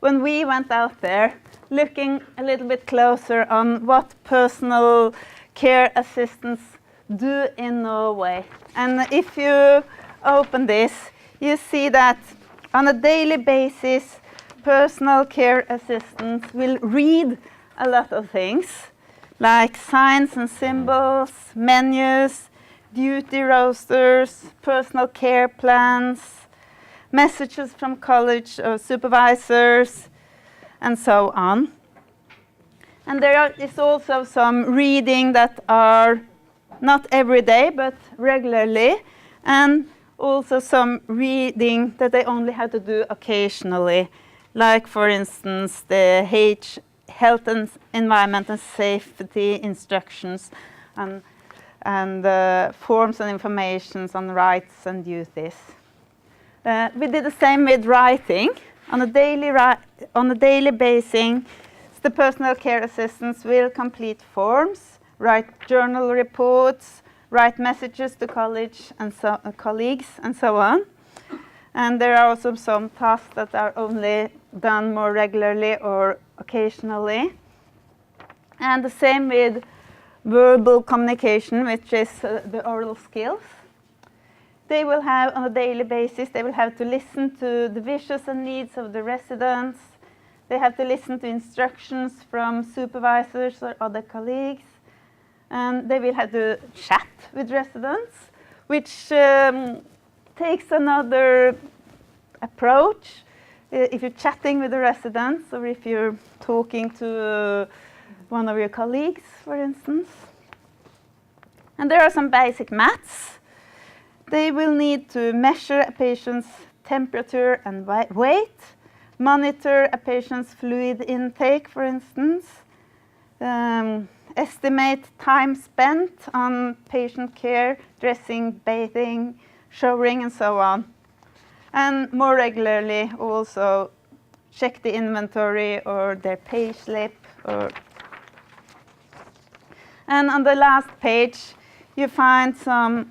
when we went out there looking a little bit closer on what personal care assistants do in Norway. And if you open this, you see that on a daily basis, personal care assistants will read a lot of things, like signs and symbols, menus, duty rosters, personal care plans, messages from college supervisors, and so on. And there is also some reading that are not every day, but regularly, and also some reading that they only have to do occasionally, like, for instance, the health and environment and safety instructions, and forms and informations on rights and duties. We did the same with writing. On a daily basis, the personal care assistants will complete forms, write journal reports, write messages to colleagues and so on. And there are also some tasks that are only done more regularly or occasionally. And the same with verbal communication, which is the oral skills. They will have, on a daily basis, they will have to listen to the wishes and needs of the residents. They have to listen to instructions from supervisors or other colleagues. And they will have to chat with residents, which takes another approach. If you're chatting with the residents, or if you're talking to one of your colleagues, for instance. And there are some basic maths. They will need to measure a patient's temperature and weight, monitor a patient's fluid intake, for instance, estimate time spent on patient care, dressing, bathing, showering, and so on. And more regularly also check the inventory or their pay slip. And on the last page, you find some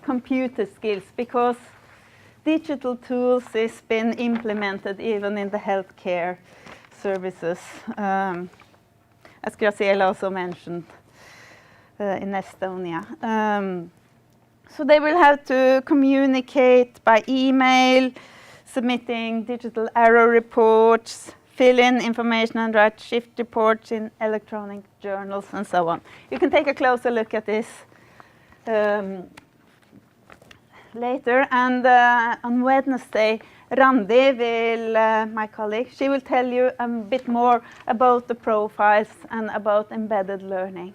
computer skills, because digital tools has been implemented even in the healthcare services, as Graciela also mentioned, in Estonia. So they will have to communicate by email, submitting digital error reports, fill in information and write shift reports in electronic journals, and so on. You can take a closer look at this later. And on Wednesday, Randi will, my colleague, she will tell you a bit more about the profiles and about embedded learning.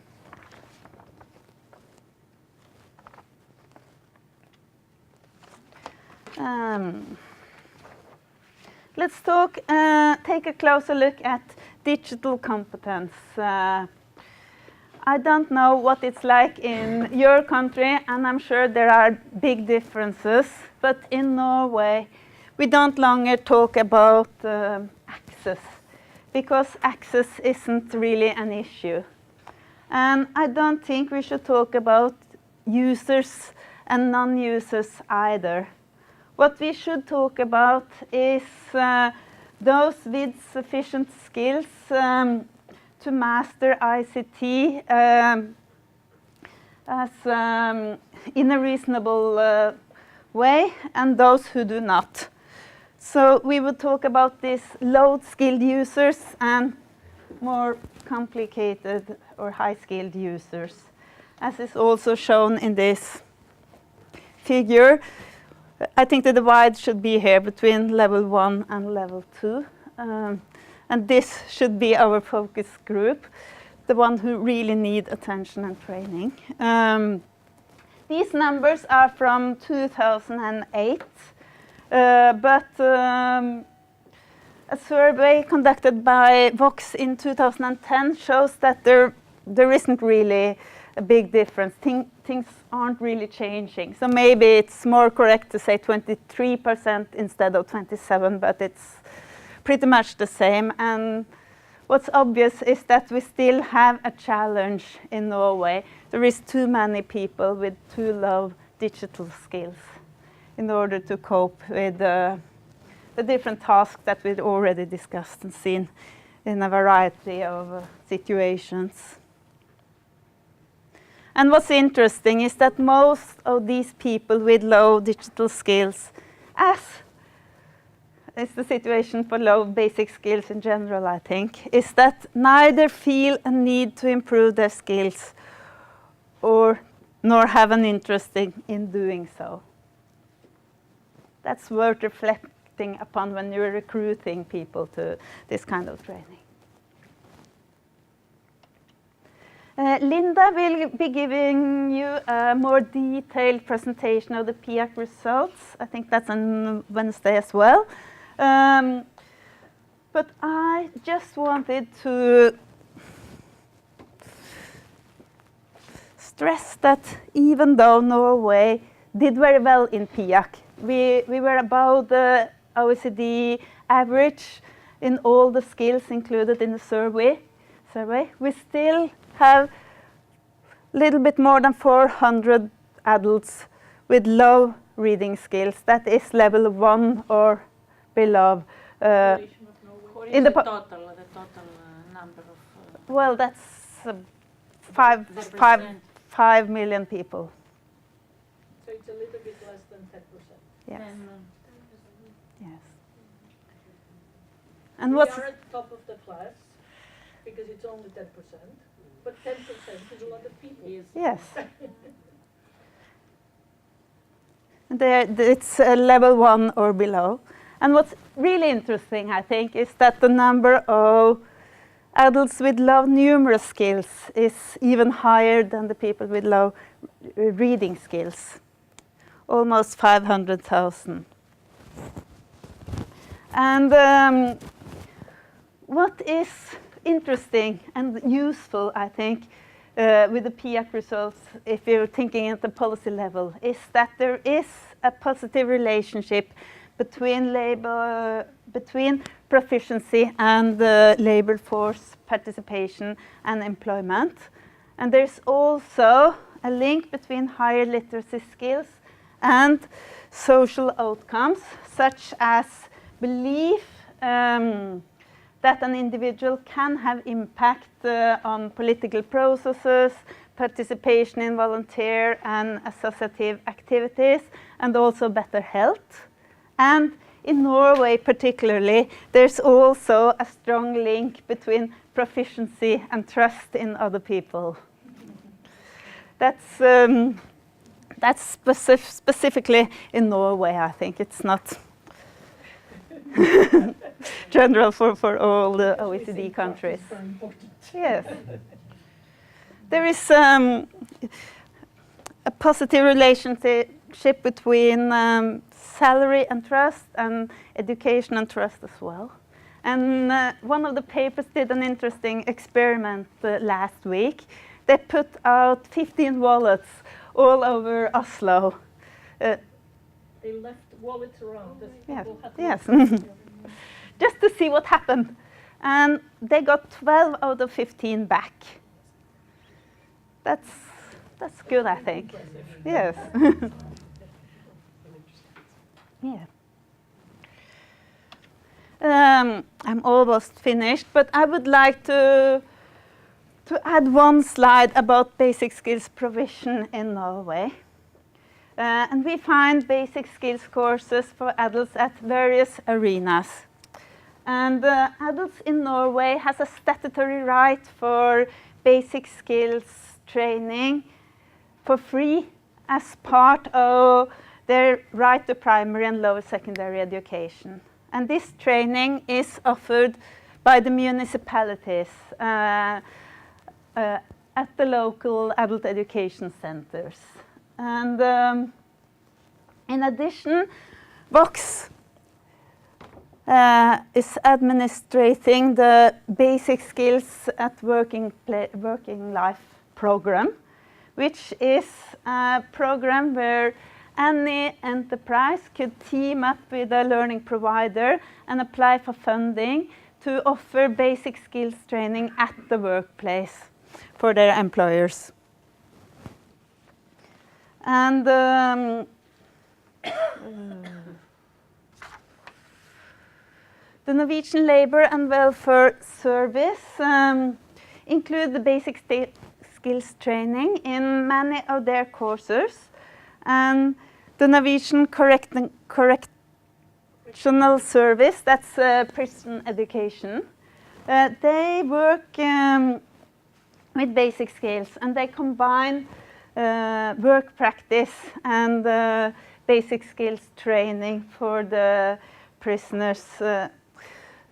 Let's take a closer look at digital competence. I don't know what it's like in your country, and I'm sure there are big differences, but in Norway, we don't longer talk about access, because access isn't really an issue. And I don't think we should talk about users and non-users either. What we should talk about is those with sufficient skills to master ICT in a reasonable way, and those who do not. So we will talk about these low-skilled users and more complicated or high-skilled users, as is also shown in this figure. I think the divide should be here between level 1 and level 2. And this should be our focus group, the one who really need attention and training. These numbers are from 2008, but a survey conducted by Vox in 2010 shows that there isn't really a big difference. Things aren't really changing. So maybe it's more correct to say 23% instead of 27%, but it's pretty much the same. And what's obvious is that we still have a challenge in Norway. There is too many people with too low digital skills in order to cope with the different tasks that we've already discussed and seen in a variety of situations. And what's interesting is that most of these people with low digital skills, as is the situation for low basic skills in general, I think, is that neither feel a need to improve their skills nor have an interest in doing so. That's worth reflecting upon when you're recruiting people to this kind of training. Linda will be giving you a more detailed presentation of the PIAC results. I think that's on Wednesday as well. But I just wanted to stress that even though Norway did very well in PIAC, we were above the OECD average in all the skills included in the survey. We still have a little bit more than 400 adults with low reading skills. That is level 1 or below. In the total number of. Well, that's 5 million people. So it's a little bit less than 10%. Yes. Yes. And we are at the top of the class because it's only 10%, but 10% is a lot of people. Yes. It's level 1 or below. And what's really interesting, I think, is that the number of adults with low numerous skills is even higher than the people with low reading skills. Almost 500,000. And what is interesting and useful, I think, with the PIAC results, if you're thinking at the policy level, is that there is a positive relationship between proficiency and labor force participation and employment. And there's also a link between higher literacy skills and social outcomes, such as belief that an individual can have impact on political processes, participation in volunteer and associative activities, and also better health. And in Norway particularly, there's also a strong link between proficiency and trust in other people. That's specifically in Norway, I think. It's not general for all the OECD countries. Yes. There is a positive relationship between salary and trust and education and trust as well. And one of the papers did an interesting experiment last week. They put out 15 wallets all over Oslo. They left wallets around. Yes. Just to see what happened. And they got 12 out of 15 back. That's good, I think. Yes. Yeah. I'm almost finished, but I would like to add one slide about basic skills provision in Norway. And we find basic skills courses for adults at various arenas. And adults in Norway has a statutory right for basic skills training for free as part of their right to primary and lower secondary education. And this training is offered by the municipalities at the local adult education centers. And in addition, Vox is administrating the Basic Skills at Working Life program, which is a program where any enterprise could team up with a learning provider and apply for funding to offer basic skills training at the workplace for their employers. And The Norwegian Labour and Welfare Service include the basic skills training in many of their courses, and the Norwegian Correctional Service, that's prison education, they work with basic skills, and they combine work practice and basic skills training for the prisoners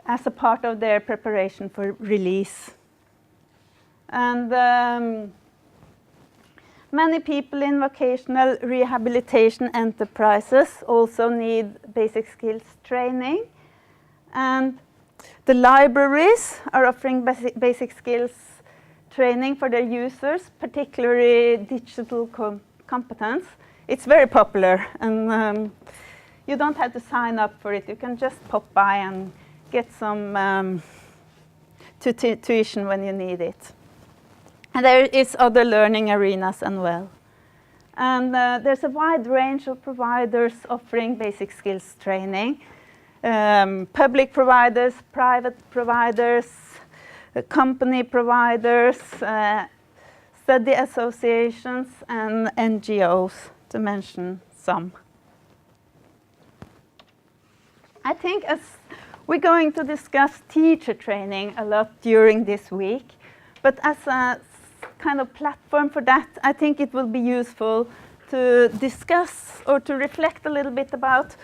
as a part of their preparation for release. And many people in vocational rehabilitation enterprises also need basic skills training. And the libraries are offering basic skills training for their users, particularly digital competence. It's very popular, and you don't have to sign up for it. You can just pop by and get some tuition when you need it. And there is other learning arenas as well. And there's a wide range of providers offering basic skills training. Public providers, private providers, company providers, study associations, and NGOs, to mention some. I think as we're going to discuss teacher training a lot during this week, but as a kind of platform for that, I think it will be useful to discuss or to reflect a little bit about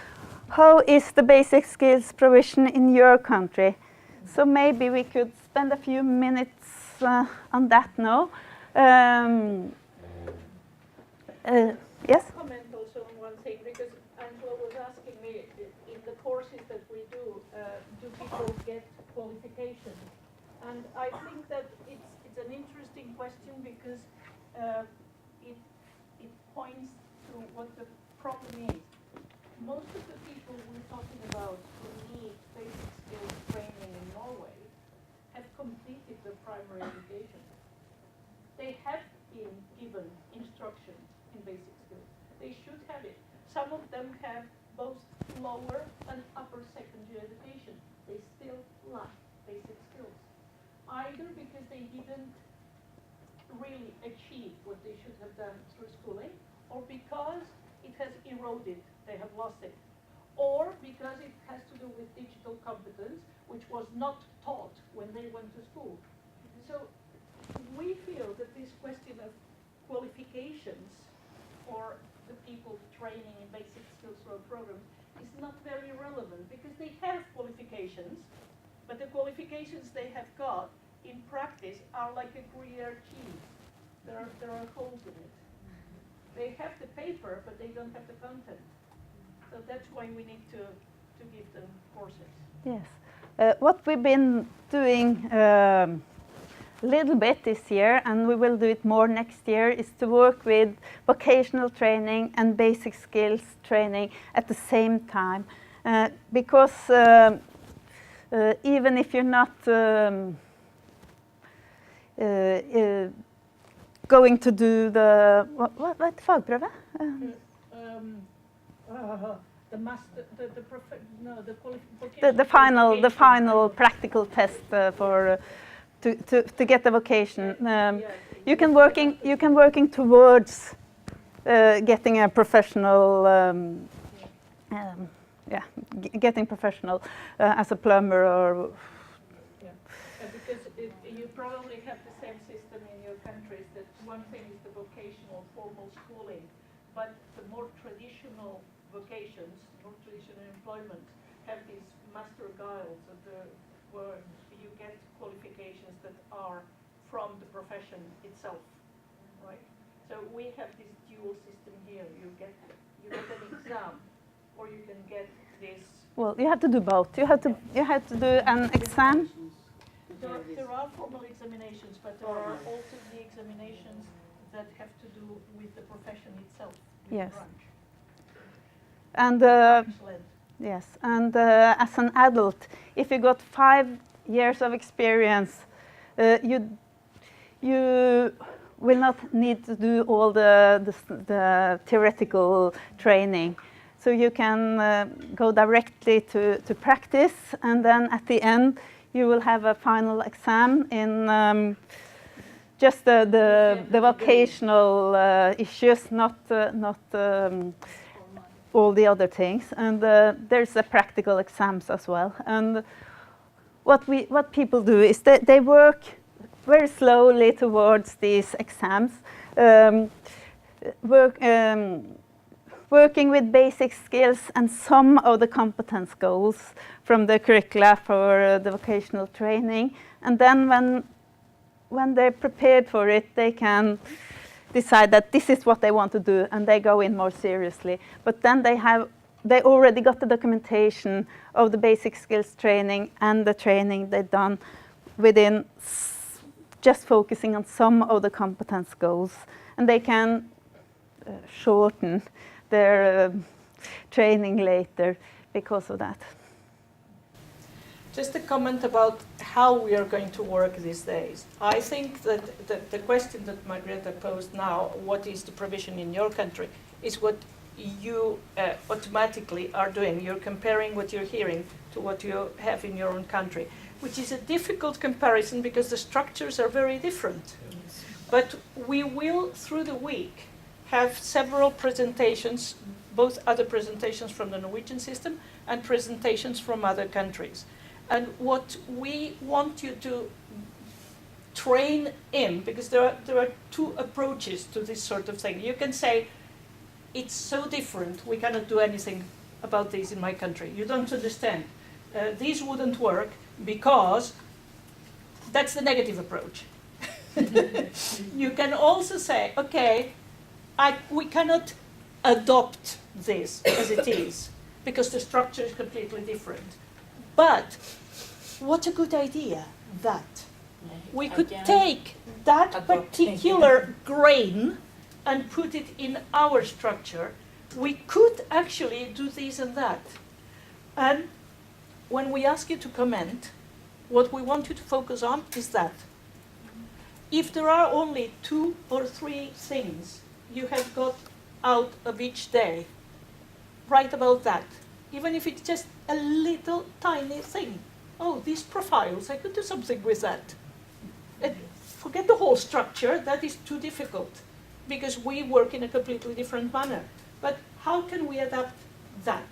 how is the basic skills provision in your country. So maybe we could spend a few minutes on that now. Yes? Comment also on one thing, because Angela was asking me, in the courses that we do people get qualifications? And I think that it's an interesting question, because it points to what the problem is. Most of the people we're talking about who need basic skills training in Norway have completed their primary education. They have been given instruction in basic skills. They should have it. Some of them have both lower and upper secondary education. They still lack basic skills. Either because they didn't really achieve what they should have done through schooling, or because it has eroded, they have lost it, or because it has to do with digital competence, which was not taught when they went to school. So we feel that this question of qualifications for the people training in basic skills road programs is not very relevant, because they have qualifications, but the qualifications they have got in practice are like a Gruyere cheese. There are holes in it. They have the paper, but they don't have the content. So that's why we need to give them courses. Yes. What we've been doing a little bit this year, and we will do it more next year, is to work with vocational training and basic skills training at the same time. Because even if you're not going to do the what fagprøve? The master, the final practical test for to get the vocation. You can working towards getting a professional. Getting professional as a plumber or. Because you probably have the same system in your countries. That one thing is the vocational formal schooling, but the more traditional vocations, more traditional employment, have these master guides where you get qualifications that are from the profession itself, right? So we have this dual system here. You get an exam, or you can get this. Well, you have to do both. You have to do an exam. There are formal examinations, but there are also the examinations that have to do with the profession itself. Yes. Branch. And yes, and as an adult, if you got 5 years of experience, you will not need to do all the theoretical training. So you can go directly to practice, and then at the end you will have a final exam in just the vocational issues, not all the other things. And there's a practical exams as well. And what people do is they work very slowly towards these exams, working with basic skills and some of the competence goals from the curricula for the vocational training. And then when they're prepared for it, they can decide that this is what they want to do, and they go in more seriously. But then they already got the documentation of the basic skills training and the training they've done within just focusing on some of the competence goals, and they can shorten their training later because of that. Just a comment about how we are going to work these days. I think that the question that Margrethe posed now, what is the provision in your country, is what you automatically are doing. You're comparing what you're hearing to what you have in your own country, which is a difficult comparison because the structures are very different. Yes. But we will, through the week, have several presentations, both other presentations from the Norwegian system and presentations from other countries. And what we want you to train in, because there are two approaches to this sort of thing. You can say, it's so different, we cannot do anything about this in my country. You don't understand. These wouldn't work because that's the negative approach. You can also say, okay, we cannot adopt this as it is because the structure is completely different. But what a good idea that we could take that particular grain and put it in our structure. We could actually do this and that. And when we ask you to comment, what we want you to focus on is that. If there are only 2 or 3 things you have got out of each day, write about that. Even if it's just a little tiny thing. Oh, these profiles, I could do something with that. And forget the whole structure, that is too difficult because we work in a completely different manner. But how can we adapt that?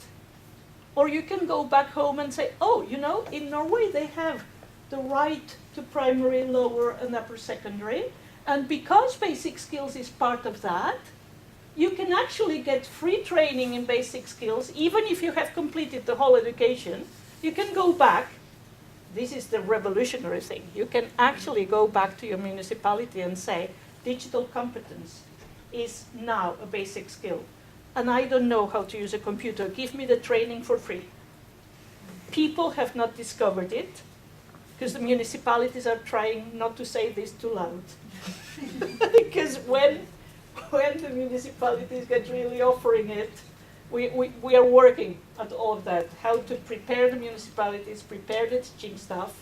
Or you can go back home and say, oh, you know, in Norway they have the right to primary, lower and upper secondary. And because basic skills is part of that, you can actually get free training in basic skills, even if you have completed the whole education. You can go back. This is the revolutionary thing. You can actually go back to your municipality and say, digital competence is now a basic skill. And I don't know how to use a computer. Give me the training for free. People have not discovered it, because the municipalities are trying not to say this too loud. Because when the municipalities get really offering it, we are working at all of that. How to prepare the municipalities, prepare the teaching staff,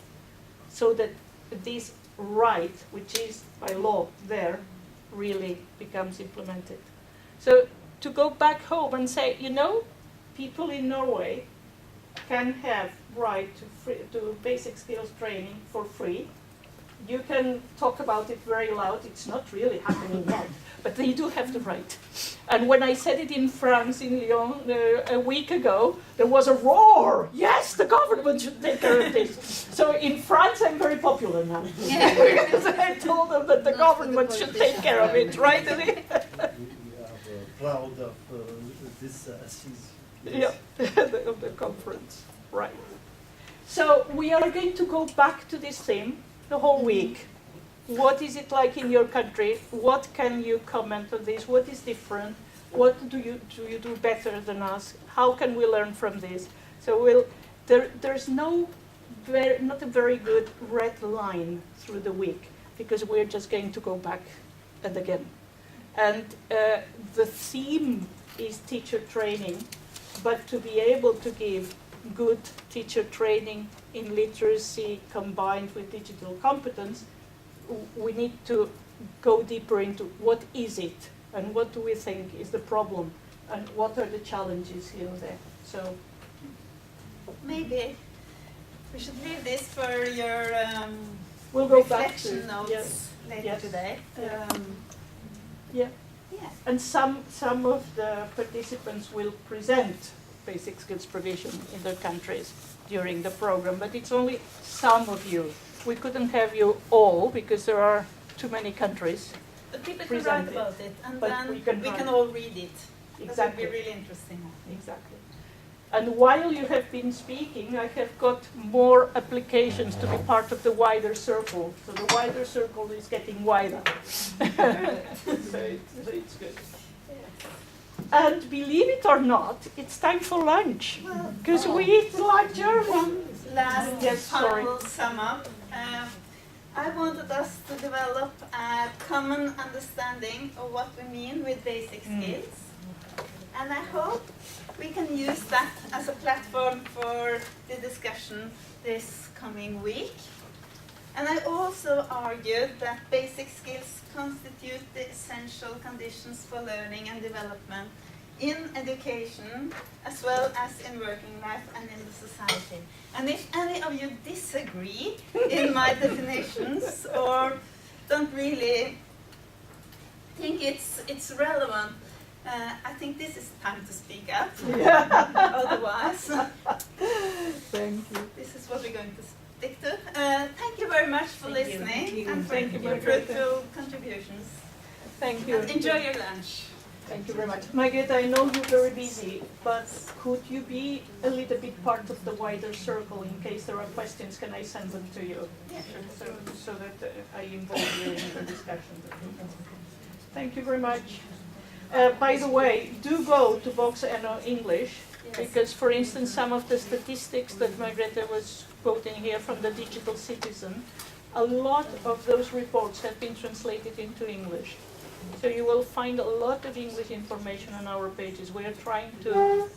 so that this right, which is by law there, really becomes implemented. So to go back home and say, you know, people in Norway can have right to basic skills training for free. You can talk about it very loud. It's not really happening yet, but they do have the right. And when I said it in France, in Lyon, a week ago, there was a roar. Yes, the government should take care of this. So in France, I'm very popular now. Because I told them that the government should take care of it, right? We are proud of this assise. Yes. Yeah, of the conference, right. So we are going to go back to this theme the whole week. What is it like in your country? What can you comment on this? What is different? What do you do better than us? How can we learn from this? So there's not a very good red line through the week, because we're just going to go back and again. And the theme is teacher training, but to be able to give good teacher training in literacy combined with digital competence, we need to go deeper into what is it and what do we think is the problem and what are the challenges here and there. So Maybe we should leave this for your we'll go back reflection to notes later yes. today. Yeah. Yeah. And some of the participants will present basic skills provision in their countries during the program, but it's only some of you. We couldn't have you all because there are too many countries. But people can Present write it, about it, and but then we we can can write. all read it. That Exactly. would be really interesting. Exactly. And while you have been speaking, I have got more applications to be part of the wider circle. So the wider circle is getting wider. So it's good. And believe it or not, it's time for lunch. Because we eat lunch early. Last Yes, sorry. final sum up. I wanted us to develop a common understanding of what we mean with basic skills. And I hope we can use that as a platform for the discussion this coming week. And I also argued that basic skills constitute the essential conditions for learning and development in education as well as in working life and in the society. And if any of you disagree in my definitions or don't really think it's relevant, I think this is time to speak up. Otherwise, Thank you. this is what we're going to stick to. Thank you very much for listening and for Thank you, your Margrethe. fruitful contributions. Thank you. And enjoy your lunch. Thank you very much. Margrethe, I know you're very busy, but could you be a little bit part of the wider circle in case there are questions? Can I send them to you? Yeah, sure. So that I involve you in the discussion. Thank you very much. By the way, do go to Box NO English, because, for instance, some of the statistics that Margrethe was quoting here from the Digital Citizen, a lot of those reports have been translated into English. So you will find a lot of English information on our pages. We are trying to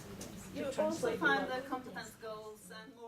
You also translate a find lot. the competence goals and more.